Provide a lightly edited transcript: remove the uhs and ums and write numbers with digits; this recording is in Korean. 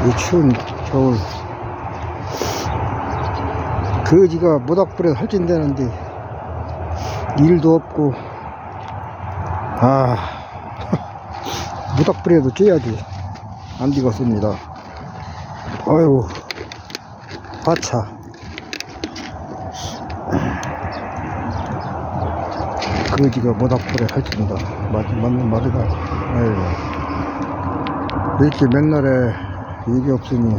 이 추운 겨울 거지가 모닥불에 살찐다는데 일도 없고 모닥불에도 쬐야지 안 되겠습니다. 아유 바차 거지가 모닥불에 살찐다. 맞는 말이다. 아이고 이렇게 맨날에 일이 없으니